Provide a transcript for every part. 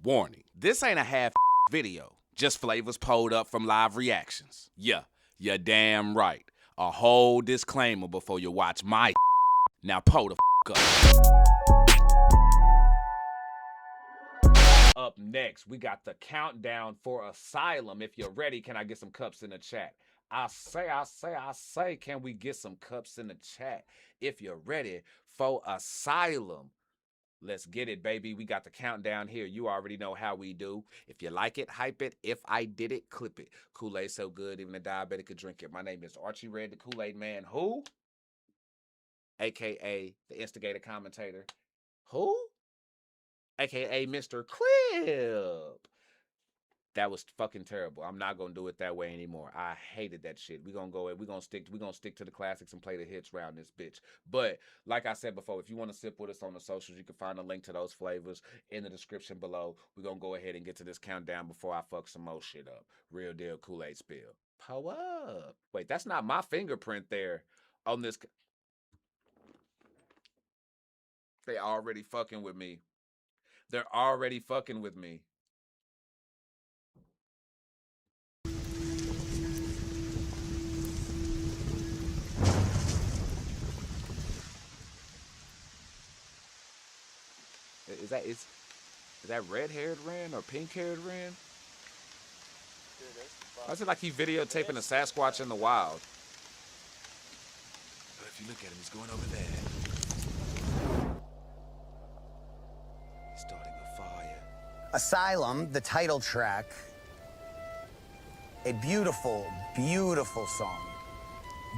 Warning, this ain't a half video, just flavors pulled up from live reactions. Yeah, you're damn right. A whole disclaimer before you watch my Now pull the up. Up next, we got the countdown for Asylum. If you're ready, can I get some cups in the chat? I say, can we get some cups in the chat? If you're ready for Asylum. Let's get it, baby. We got the countdown here. You already know how we do. If you like it, hype it. If I did it, clip it. Kool-Aid so good, even a diabetic could drink it. My name is Archie Red, the Kool-Aid Man. Who? AKA the instigator commentator. Who? AKA Mr. Clip. That was fucking terrible. I'm not gonna do it that way anymore. I hated that shit. We're gonna stick to the classics and play the hits around this bitch. But like I said before, if you want to sip with us on the socials, you can find a link to those flavors in the description below. We're gonna go ahead and get to this countdown before I fuck some more shit up. Real deal Kool-Aid spill. Pow up. Wait, that's not my fingerprint there on this. They already fucking with me. They're already fucking with me. Is that red-haired Ren or pink-haired Ren? I feel like he's videotaping a Sasquatch in the wild. But if you look at him, he's going over there. He's starting a fire. Asylum, the title track, a beautiful, beautiful song.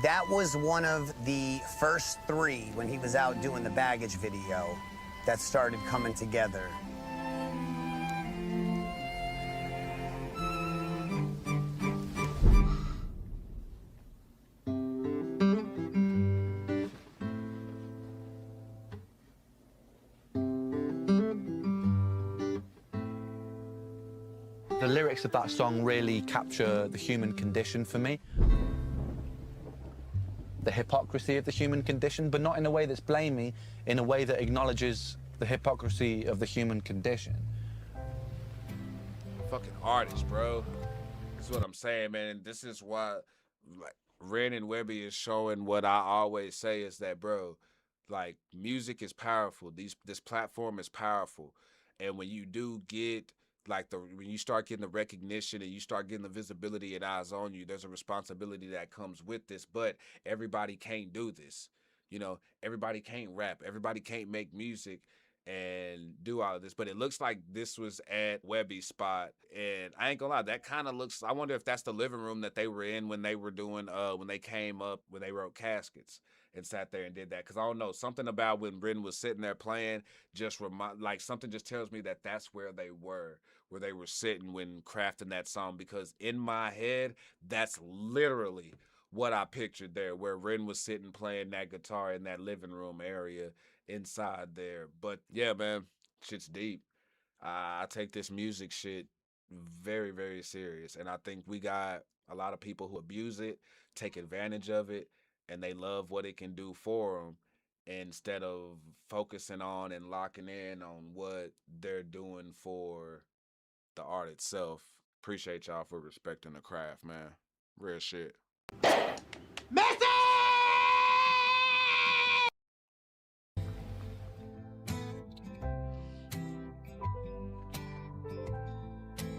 That was one of the first three when he was out doing the Baggage video that started coming together. The lyrics of that song really capture the human condition for me. The hypocrisy of the human condition, but not in a way that's blamey, in a way that acknowledges the hypocrisy of the human condition. Fucking artist, bro. That's what I'm saying, man. This is why, like, Ren and Webby is showing what I always say is that, bro, like, music is powerful. This platform is powerful, and when you do get when you start getting the recognition and you start getting the visibility and eyes on you, there's a responsibility that comes with this. But everybody can't do this. You know, everybody can't rap. Everybody can't make music and do all of this. But it looks like this was at Webby's spot. And I ain't gonna lie, that kind of looks, I wonder if that's the living room that they were in when they were doing, when they came up, when they wrote Caskets and sat there and did that. Cause I don't know, something about when Ren was sitting there playing just something just tells me that that's where they were sitting when crafting that song. Because in my head, that's literally what I pictured there, where Ren was sitting playing that guitar in that living room area inside there. But yeah, man, shit's deep. I take this music shit very, very serious. And I think we got a lot of people who abuse it, take advantage of it, and they love what it can do for them instead of focusing on and locking in on what they're doing for the art itself. Appreciate y'all for respecting the craft, man. Real shit.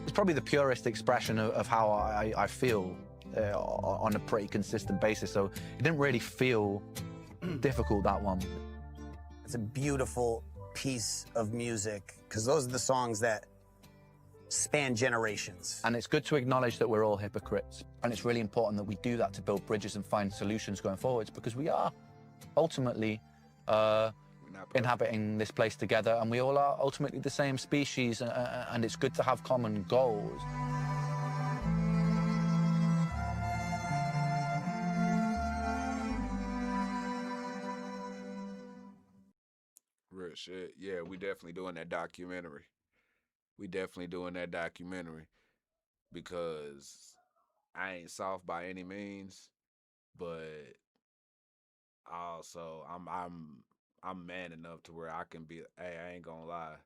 It's probably the purest expression of how I feel on a pretty consistent basis. So it didn't really feel difficult, that one. It's a beautiful piece of music, because those are the songs that span generations. And it's good to acknowledge that we're all hypocrites. And it's really important that we do that to build bridges and find solutions going forwards, because we are ultimately inhabiting this place together, and we all are ultimately the same species, and it's good to have common goals. Real shit. Yeah, we definitely doing that documentary. Because I ain't soft by any means, but also I'm man enough to where I can be, hey, I ain't gonna lie.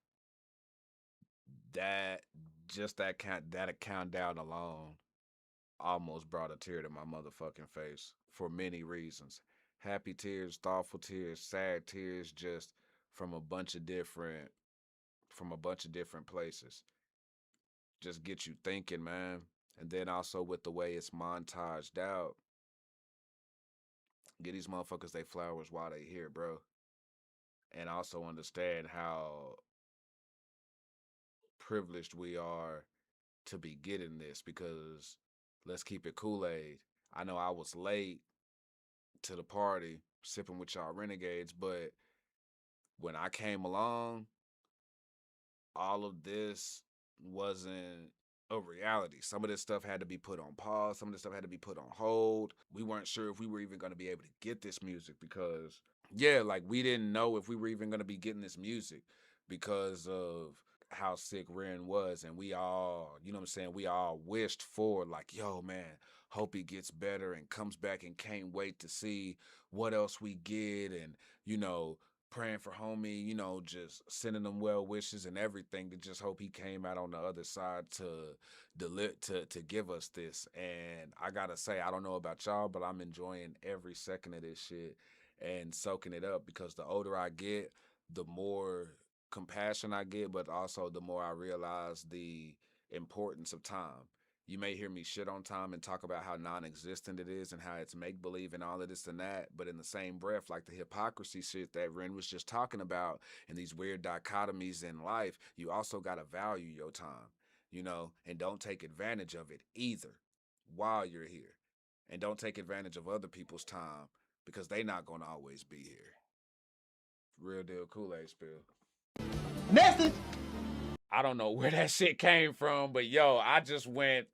that just that countdown alone almost brought a tear to my motherfucking face for many reasons. Happy tears, thoughtful tears, sad tears, just from a bunch of different places. Just get you thinking, man. And then also with the way it's montaged out, get these motherfuckers they flowers while they here, bro. And also understand how privileged we are to be getting this because let's keep it Kool-Aid. I know I was late to the party sipping with y'all renegades, but when I came along, all of this wasn't a reality. Some of this stuff had to be put on pause. Some of this stuff had to be put on hold. We weren't sure if we were even going to be able to get this music because, yeah, like we didn't know if we were even going to be getting this music because of how sick Ren was. And we all, you know what I'm saying? We all wished for, like, yo, man, hope he gets better and comes back and can't wait to see what else we get. And, you know, praying for homie, you know, just sending them well wishes and everything to just hope he came out on the other side to give us this. And I gotta say, I don't know about y'all, but I'm enjoying every second of this shit and soaking it up because the older I get, the more compassion I get, but also the more I realize the importance of time. You may hear me shit on time and talk about how non-existent it is and how it's make-believe and all of this and that, but in the same breath, like the hypocrisy shit that Ren was just talking about and these weird dichotomies in life, you also gotta value your time, you know, and don't take advantage of it either while you're here. And don't take advantage of other people's time because they not gonna always be here. Real deal Kool-Aid spill. Message. I don't know where that shit came from, but yo, I just went,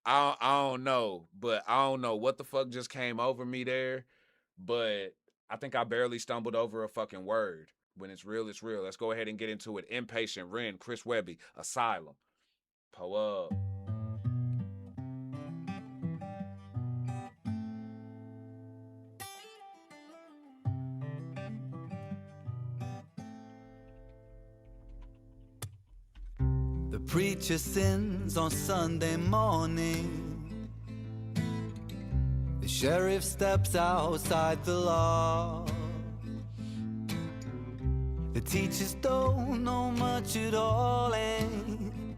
I don't know, but I don't know what the fuck just came over me there, but I think I barely stumbled over a fucking word. When it's real, it's real. Let's go ahead and get into it. Inpatient, Ren, Chris Webby, Asylum. Pull up. The preacher sins on Sunday morning. The sheriff steps outside the law. The teachers don't know much at all, and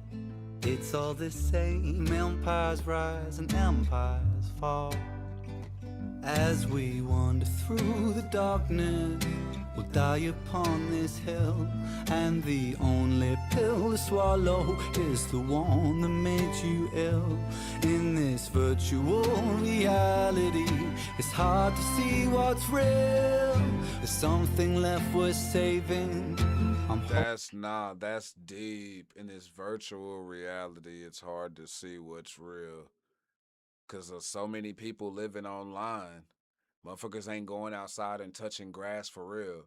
it's all the same. Empires rise and empires fall. As we wander through the darkness, we'll die upon this hill, and the only pill to swallow is the one that made you ill. In this virtual reality, it's hard to see what's real. There's something left worth saving. That's deep. In this virtual reality, it's hard to see what's real. Cause there's so many people living online. Motherfuckers ain't going outside and touching grass for real.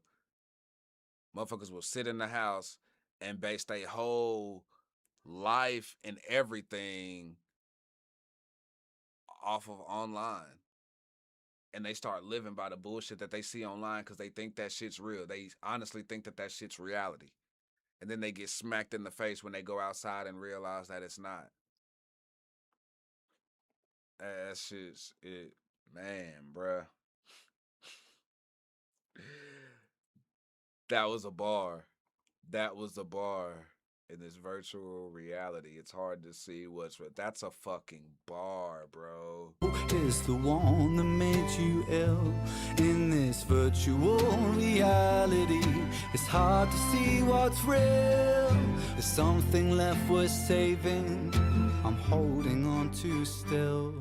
Motherfuckers will sit in the house and base their whole life and everything off of online. And they start living by the bullshit that they see online because they think that shit's real. They honestly think that that shit's reality. And then they get smacked in the face when they go outside and realize that it's not. That shit's it, man, bruh. That was a bar. That was a bar. In this virtual reality, it's hard to see what's real. That's a fucking bar, bro. Is the one that made you ill. In this virtual reality, it's hard to see what's real. There's something left worth saving. I'm holding on to still.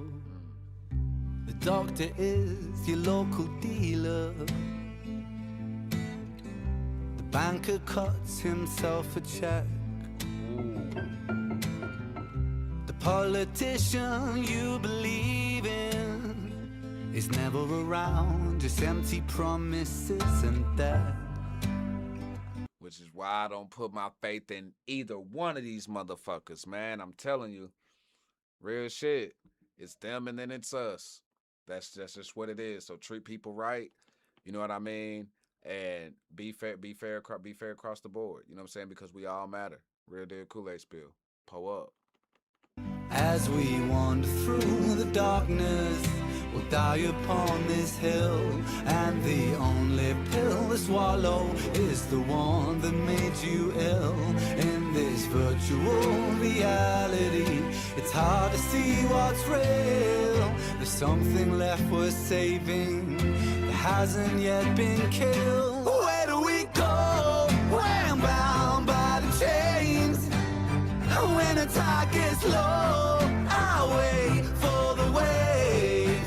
The doctor is your local dealer. The banker cuts himself a check. The politician you believe in is never around, just empty promises and debt. Which is why I don't put my faith in either one of these motherfuckers, man. I'm telling you, real shit. It's them and then it's us. That's just what it is. So treat people right. You know what I mean? And be fair across the board. You know what I'm saying? Because we all matter. Real deal Kool-Aid spill. Pull up. As we wander through the darkness, we'll die upon this hill, and the only pill to swallow is the one that made you ill. In this virtual reality, it's hard to see what's real. There's something left worth saving that hasn't yet been killed. Where do we go when bound by the chains? When the tide gets low, I wait for the wave.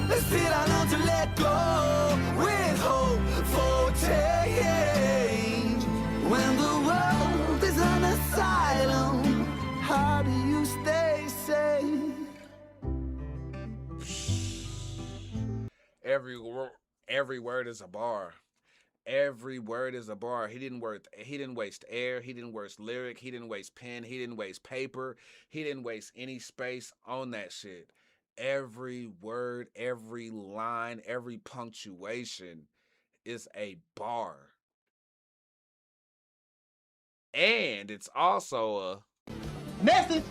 Let's sit down to let go with hope for change. When the world is an asylum, how do you stay safe? Every word is a bar. Every word is a bar. He didn't waste air. He didn't waste lyric. He didn't waste pen. He didn't waste paper. He didn't waste any space on that shit. Every word, every line, every punctuation is a bar. And it's also Message.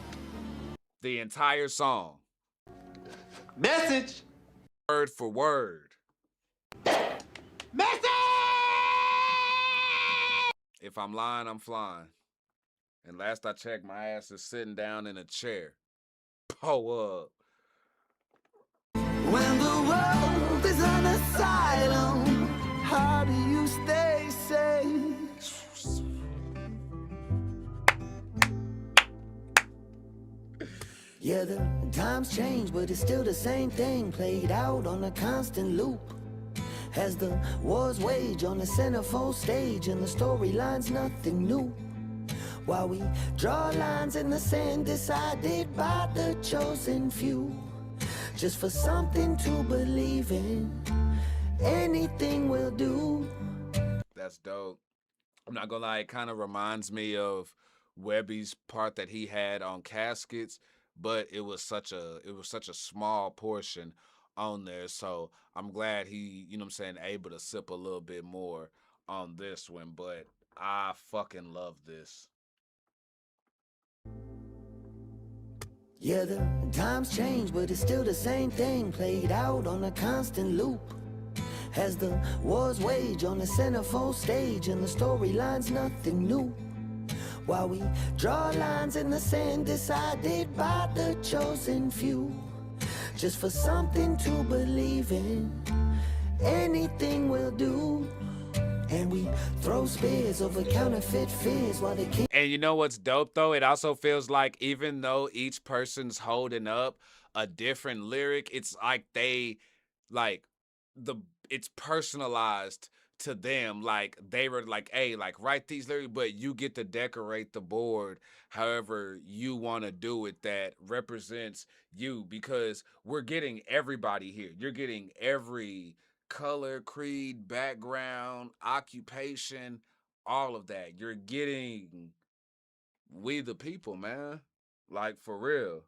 the entire song. Message. Word for word. Message. If I'm lying, I'm flying. And last I checked, my ass is sitting down in a chair. Pull up. When the world is an asylum, how do you stay safe? Yeah, the times change, but it's still the same thing, played out on a constant loop. As the wars wage on the centerfold stage, and the storyline's nothing new. While we draw lines in the sand decided by the chosen few, just for something to believe in, anything will do. That's dope. I'm not gonna lie, it kind of reminds me of Webby's part that he had on Caskets, but it was such a small portion on there. So I'm glad he, you know what I'm saying, able to sip a little bit more on this one. But I fucking love this. Yeah, the times change, but it's still the same thing, played out on a constant loop. As the wars wage on the centerfold stage, and the storyline's nothing new. While we draw lines in the sand decided by the chosen few, just for something to believe in, anything will do. And we throw spears over counterfeit fears while they keep. And you know what's dope though? It also feels like even though each person's holding up a different lyric, it's like it's personalized to them. Like they were like, hey, like write these lyrics, but you get to decorate the board however you want to do it that represents you, because we're getting everybody here. You're getting every color, creed, background, occupation, all of that. You're getting we the people, man. Like for real.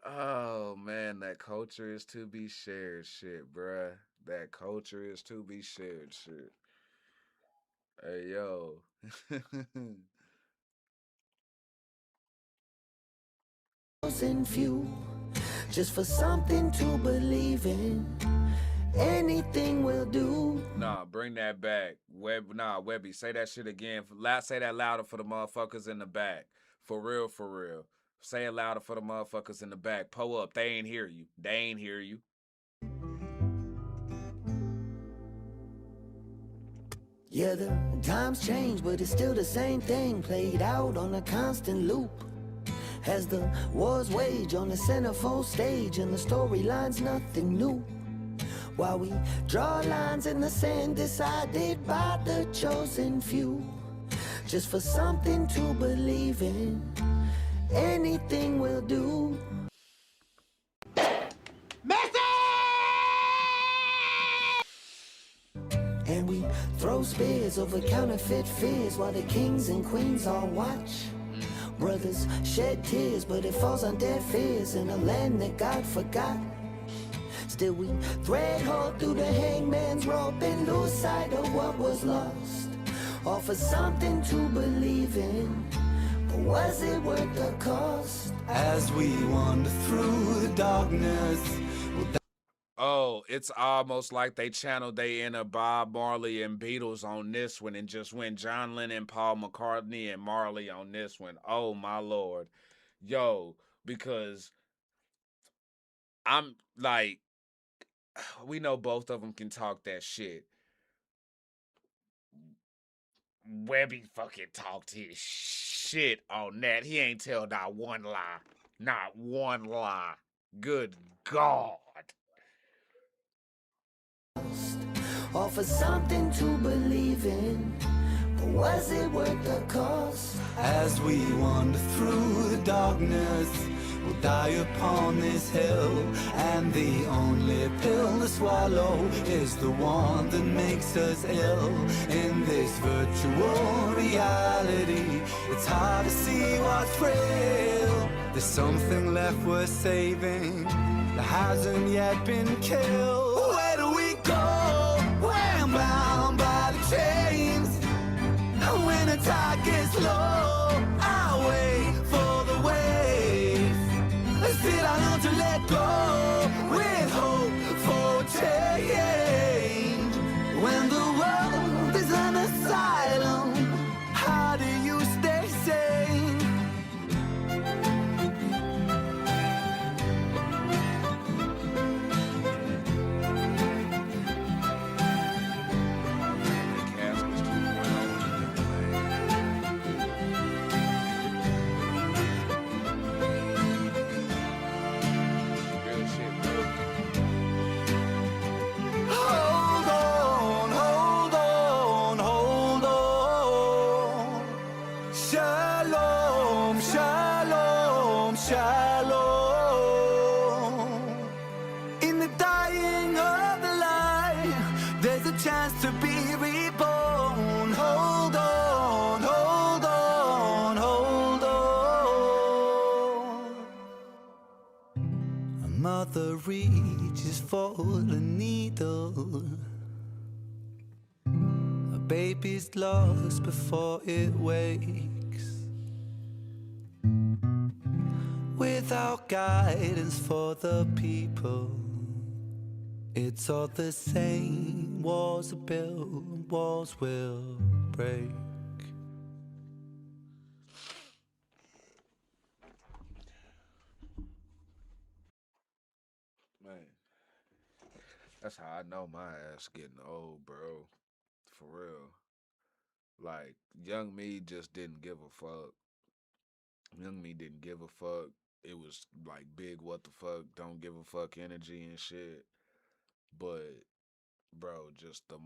Oh man, that culture is to be shared shit, bruh. That culture is to be shared shit. Hey yo. Chosen few, just for something to believe in, anything will do. Nah, bring that back. Webby, say that shit again. Say that louder for the motherfuckers in the back. For real, for real. Say it louder for the motherfuckers in the back. Pull up. They ain't hear you. They ain't hear you. Yeah, the times change, but it's still the same thing, played out on a constant loop. As the wars wage on the centerfold stage, and the storyline's nothing new. While we draw lines in the sand decided by the chosen few, just for something to believe in, anything will do. And we throw spears over counterfeit fears while the kings and queens all watch. Brothers shed tears, but it falls on deaf ears in a land that God forgot. Still we thread hole through the hangman's rope and lose sight of what was lost. offer something to believe in. But was it worth the cost? As we wander through the darkness. Oh, it's almost like they channeled they inner Bob Marley and Beatles on this one and just went John Lennon, Paul McCartney, and Marley on this one. Oh, my Lord. Yo, because I'm like, we know both of them can talk that shit. Webby fucking talked his shit on that. He ain't tell not one lie. Not one lie. Good God. Offer something to believe in. But was it worth the cost? As we wander through the darkness, we'll die upon this hill. And the only pill to swallow is the one that makes us ill. In this virtual reality, it's hard to see what's real. There's something left worth saving that hasn't yet been killed. Where do we go? When bound by the chains. When the tide gets low, I wait for the wave. Still I learn to let go with hope for change. When the world is an asylum, how do you stay sane? Hold on, hold on, hold on. Shalom, shalom, shalom. In the dying of the light, there's a chance to be reborn. Hold on, hold on, hold on. A mother reaches for the needle. A baby's lost before it wakes. Without guidance for the people, it's all the same. Walls are built, walls will break. Man, that's how I know my ass getting old, bro. For real. Like, young me just didn't give a fuck. Young me didn't give a fuck. It was like big what the fuck, don't give a fuck energy and shit. But bro, just the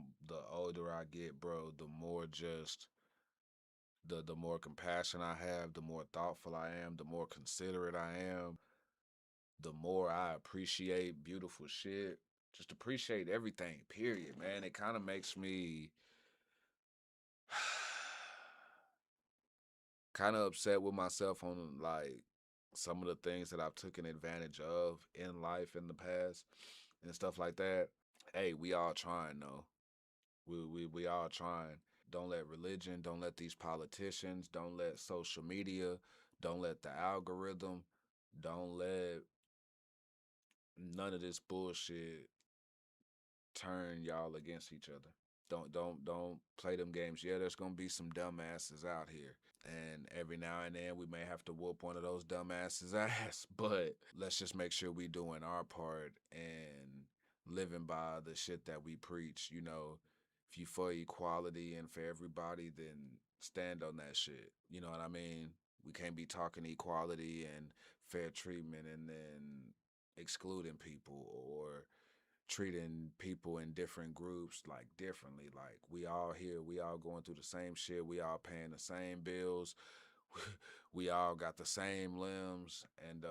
older I get, bro, the more just the more compassion I have, the more thoughtful I am, the more considerate I am, the more I appreciate beautiful shit. Just appreciate everything, period, man. It kind of makes me kind of upset with myself on like some of the things that I've taken advantage of in life in the past and stuff like that. Hey, we all trying though. We all trying. Don't let religion, don't let these politicians, don't let social media, don't let the algorithm, don't let none of this bullshit turn y'all against each other. Don't play them games. Yeah, there's gonna be some dumbasses out here. And every now and then we may have to whoop one of those dumbasses' ass. But let's just make sure we doing our part and living by the shit that we preach. You know, if you for equality and for everybody, then stand on that shit. You know what I mean? We can't be talking equality and fair treatment and then excluding people or treating people in different groups like differently. Like we all here, we all going through the same shit, we all paying the same bills, we all got the same limbs, and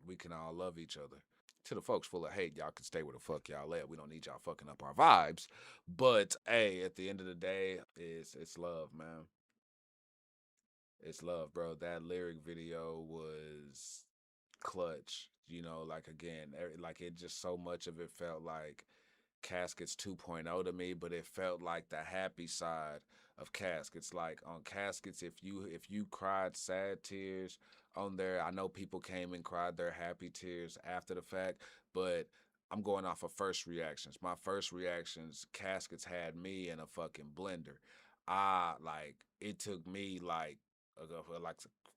we can all love each other. To the folks full of hate, y'all can stay where the fuck y'all at. We don't need y'all fucking up our vibes. But hey, at the end of the day, it's love, man. It's love, bro. That lyric video was clutch. You know, like again, like it just so much of it felt like Caskets 2.0 to me, but it felt like the happy side of Caskets. Like on Caskets, if you cried sad tears on there, I know people came and cried their happy tears after the fact, but I'm going off of first reactions. My first reactions, Caskets had me in a fucking blender. It took me like a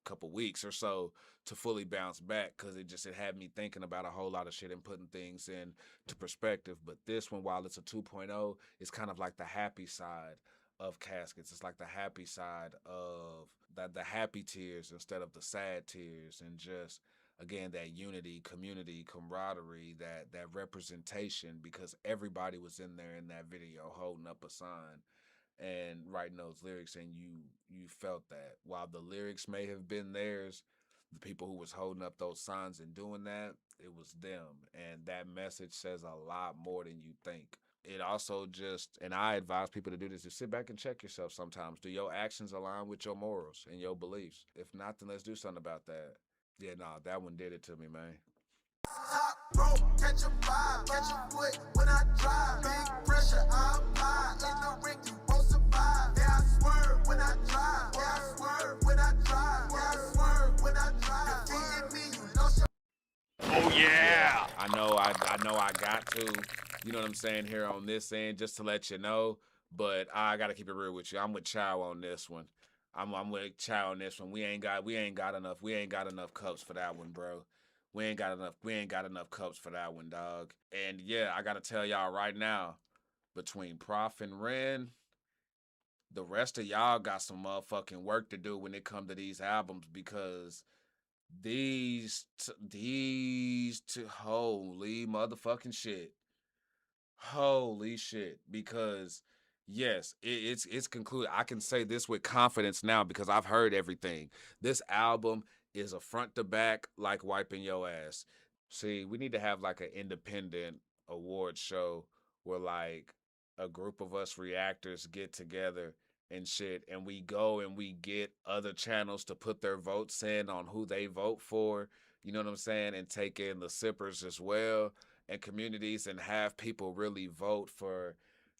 couple weeks or so to fully bounce back because it had me thinking about a whole lot of shit and putting things into perspective. But this one, while it's a 2.0, it's kind of like the happy side of Caskets. It's like the happy side of the happy tears instead of the sad tears, and just again that unity, community, camaraderie, that representation, because everybody was in there in that video holding up a sign and writing those lyrics, and you felt that while the lyrics may have been theirs, the people who was holding up those signs and doing that, it was them. And that message says a lot more than you think. It also just, and I advise people to do this, just sit back and check yourself sometimes. Do your actions align with your morals and your beliefs? If not, then let's do something about that. Yeah, nah, that one did it to me, man. Top rope, catch a vibe, catch a foot when I drive. Big pressure, I apply. In the ring, you won't survive. Yeah, I swerve when I drive. Yeah, I swerve when I drive. Yeah, I swerve when I drive. Defeating me, you lost your. Oh yeah, I know I got to, you know what I'm saying, here on this end, just to let you know. But I gotta keep it real with you. I'm with Chow on this one. I'm with Chow on this one. We ain't got enough cups for that one, bro. We ain't got enough cups for that one, dog. And yeah, I gotta tell y'all right now, between Prof and Ren, the rest of y'all got some motherfucking work to do when it come to these albums, because these two, holy motherfucking shit. Holy shit. Because yes, it's concluded. I can say this with confidence now because I've heard everything. This album is a front to back like wiping your ass. See, we need to have like an independent award show where like a group of us reactors get together and shit, and we go and we get other channels to put their votes in on who they vote for, you know what I'm saying, and take in the sippers as well, and communities, and have people really vote for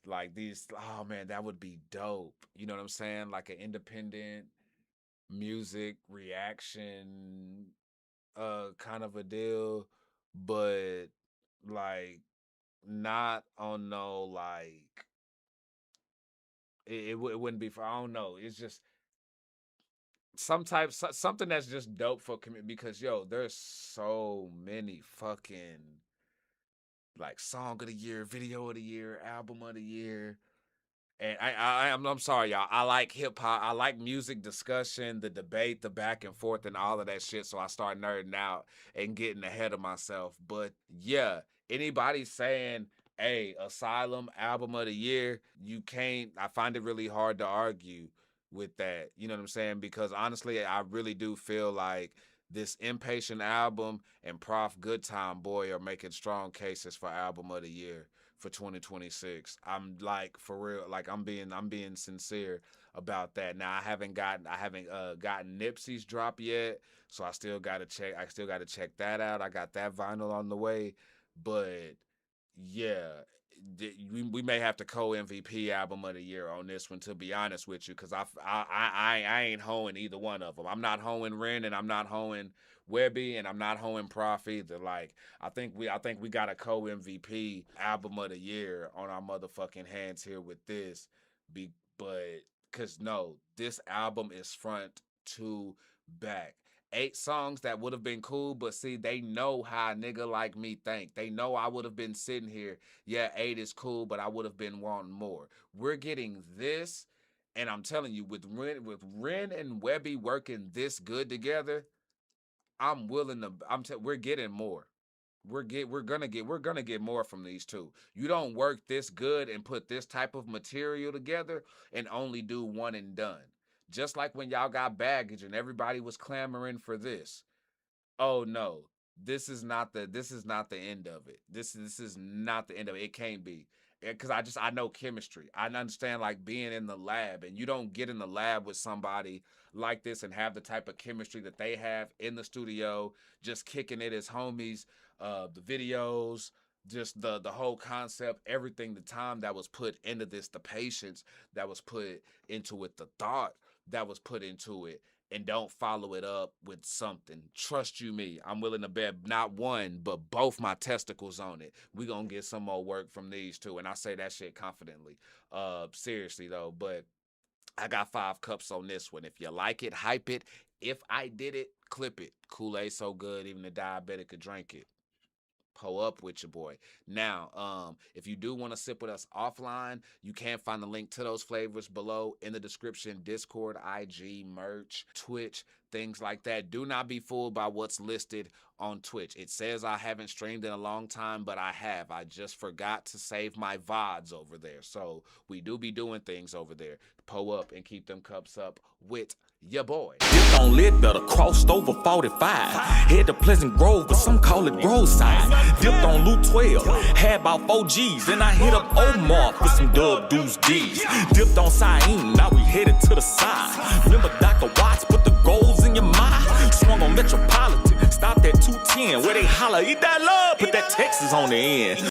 like these. Oh man, that would be dope. You know what I'm saying? Like an independent music reaction kind of a deal, but like not on no like it wouldn't be for, I don't know. It's just something that's just dope for community, because yo, there's so many fucking like song of the year, video of the year, album of the year. And I'm sorry, y'all. I like hip hop. I like music discussion, the debate, the back and forth, and all of that shit. So I start nerding out and getting ahead of myself. But yeah, anybody saying, "Hey, Asylum album of the year," you can't. I find it really hard to argue with that. You know what I'm saying? Because honestly, I really do feel like this Inpatient album and Prof Good Time Boy are making strong cases for album of the year for 2026. I'm like, for real, like I'm being sincere about that. Now I haven't gotten Nipsey's drop yet, so I still gotta check that out. I got that vinyl on the way. But yeah, we may have to co-MVP album of the year on this one, to be honest with you, because I ain't hoeing either one of them. I'm not hoeing Ren, and I'm not hoeing Webby, and I'm not hoeing Prof either. Like I think we got a co-MVP album of the year on our motherfucking hands here with this. But cause no, this album is front to back. 8 songs that would have been cool, but see, they know how a nigga like me think. They know I would have been sitting here, yeah, 8 is cool, but I would have been wanting more. We're getting this, and I'm telling you, with Ren and Webby working this good together, I'm willing to. We're getting more. We're gonna get more from these two. You don't work this good and put this type of material together and only do one and done. Just like when y'all got Baggage and everybody was clamoring for this. Oh no, this is not the end of it. This is not the end of it. It can't be. Because I know chemistry. I understand like being in the lab, and you don't get in the lab with somebody like this and have the type of chemistry that they have in the studio, just kicking it as homies. The videos, just the whole concept, everything, the time that was put into this, the patience that was put into it, the thought that was put into it, and don't follow it up with something. Trust you me, I'm willing to bet not one, but both my testicles on it. We gonna get some more work from these two, and I say that shit confidently. Seriously though, but I got 5 cups on this one. If you like it, hype it. If I did it, clip it. Kool-Aid so good, even the diabetic could drink it. Pull up with your boy. Now, if you do want to sip with us offline, you can find the link to those flavors below in the description. Discord, IG, merch, Twitch, things like that. Do not be fooled by what's listed on Twitch. It says I haven't streamed in a long time, but I have. I just forgot to save my VIDS over there. So we do be doing things over there. Pull up and keep them cups up with your boy. Dipped on lit, better crossed over 45. Head to Pleasant Grove, but some call it Roadside. Dipped on Loot 12, had about 4 G's. Then I hit up Omar for some Dub Deuce D's. Dipped on Syene, now we headed to the side. Remember Dr. Watts, put the goals in your mind. Swung on Metropolitan, stopped at 210, where they holler, eat that love, put that Texas on the end.